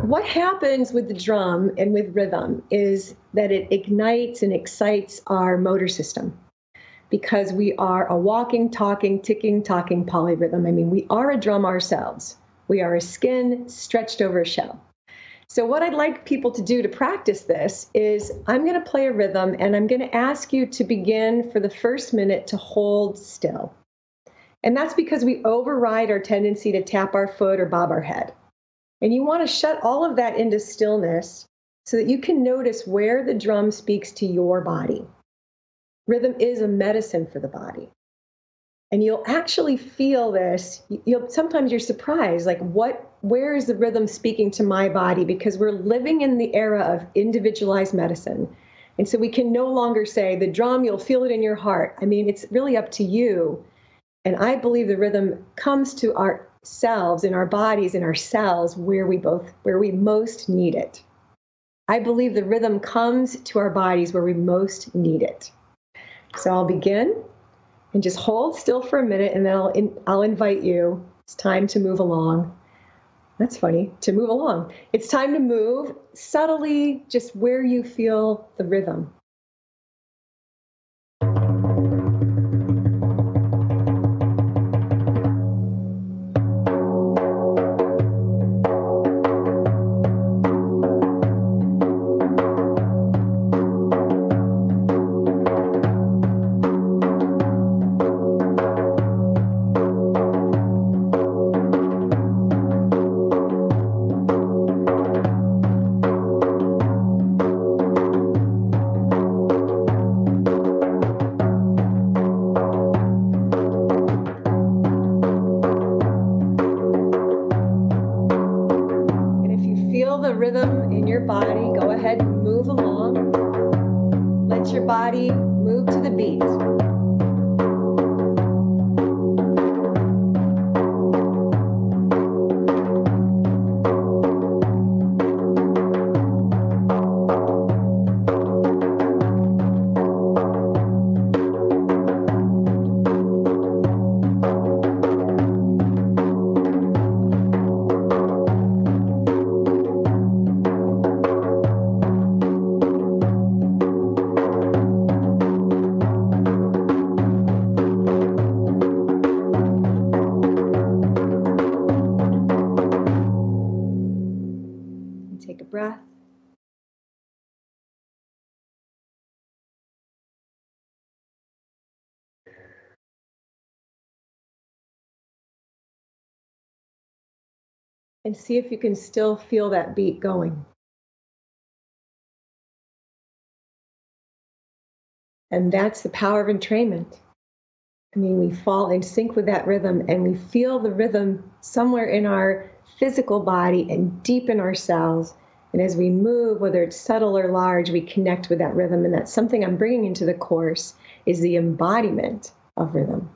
what happens with the drum and with rhythm is that it ignites and excites our motor system because we are a walking, talking, ticking, talking polyrhythm. I mean, we are a drum ourselves. We are a skin stretched over a shell. So what I'd like people to do to practice this is I'm going to play a rhythm and I'm going to ask you to begin for the first minute to hold still. And that's because we override our tendency to tap our foot or bob our head. And you want to shut all of that into stillness so that you can notice where the drum speaks to your body. Rhythm is a medicine for the body. And you'll actually feel this. Sometimes you're surprised, like where is the rhythm speaking to my body? Because we're living in the era of individualized medicine. And so we can no longer say the drum, you'll feel it in your heart. I mean, it's really up to you. And I believe the rhythm comes to ourselves, in our bodies, in our cells, where we most need it. I believe the rhythm comes to our bodies where we most need it. So I'll begin and just hold still for a minute, and then I'll invite you. It's time to move along. That's funny, to move along. It's time to move subtly, just where you feel the rhythm. The rhythm in your body, go ahead and move along. Let your body move to the beat. Take a breath. And see if you can still feel that beat going. And that's the power of entrainment. I mean, we fall in sync with that rhythm and we feel the rhythm somewhere in our physical body and deep in our cells. And as we move, whether it's subtle or large, we connect with that rhythm. And that's something I'm bringing into the course, is the embodiment of rhythm.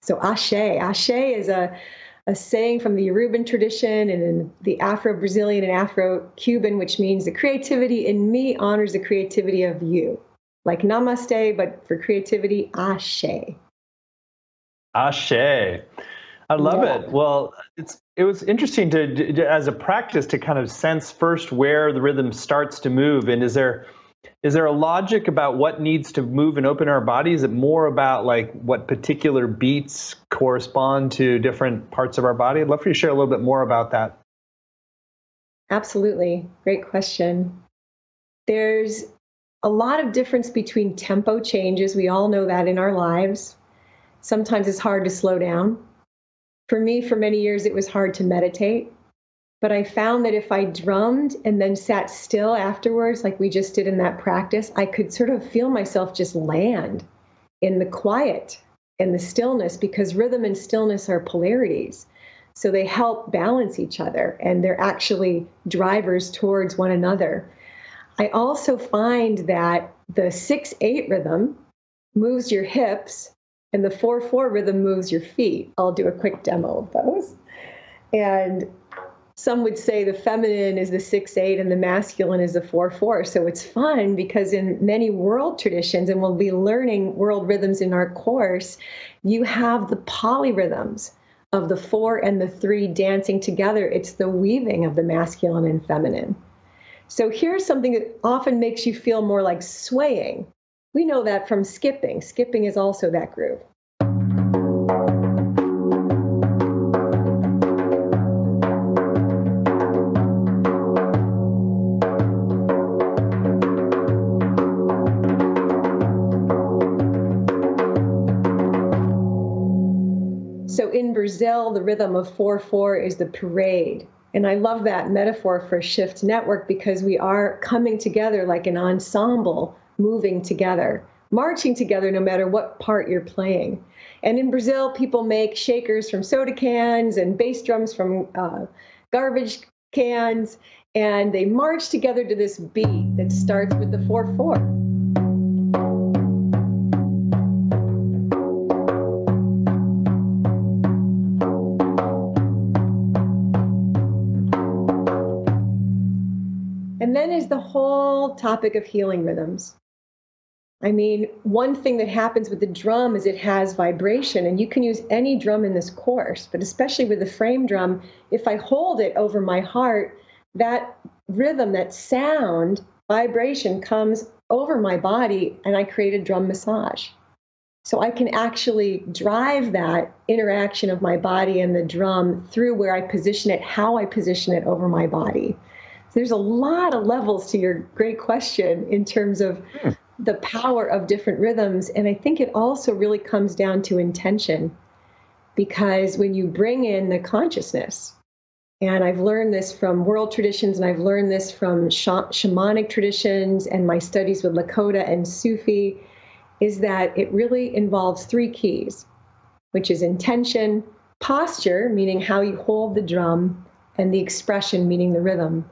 So Ashe. Ashe is a saying from the Yoruban tradition and in the Afro-Brazilian and Afro-Cuban, which means the creativity in me honors the creativity of you. Like namaste, but for creativity, Ashe. Ashe. I love it. Well, it was interesting to as a practice to kind of sense first where the rhythm starts to move. And is there a logic about what needs to move and open our body? Is it more about like what particular beats correspond to different parts of our body? I'd love for you to share a little bit more about that. Absolutely. Great question. There's a lot of difference between tempo changes. We all know that in our lives. Sometimes it's hard to slow down. For me, for many years, it was hard to meditate. But I found that if I drummed and then sat still afterwards, like we just did in that practice, I could sort of feel myself just land in the quiet and the stillness, because rhythm and stillness are polarities. So they help balance each other, and they're actually drivers towards one another. I also find that the 6/8 rhythm moves your hips and the 4/4 rhythm moves your feet. I'll do a quick demo of those. And some would say the feminine is the 6/8 and the masculine is the 4/4. So it's fun because in many world traditions, and we'll be learning world rhythms in our course, you have the polyrhythms of the 4 and the 3 dancing together. It's the weaving of the masculine and feminine. So here's something that often makes you feel more like swaying. We know that from skipping. Skipping is also that groove. So in Brazil, the rhythm of 4/4 is the parade. And I love that metaphor for Shift Network because we are coming together like an ensemble, moving together, marching together no matter what part you're playing. And in Brazil, people make shakers from soda cans and bass drums from garbage cans, and they march together to this beat that starts with the 4/4. And then is the whole topic of healing rhythms. I mean, one thing that happens with the drum is it has vibration, and you can use any drum in this course, but especially with the frame drum, if I hold it over my heart, that rhythm, that sound, vibration comes over my body, and I create a drum massage. So I can actually drive that interaction of my body and the drum through where I position it, how I position it over my body. There's a lot of levels to your great question in terms of the power of different rhythms. And I think it also really comes down to intention, because when you bring in the consciousness, and I've learned this from world traditions, and I've learned this from shamanic traditions and my studies with Lakota and Sufi, is that it really involves 3 keys, which is intention, posture, meaning how you hold the drum, and the expression, meaning the rhythm.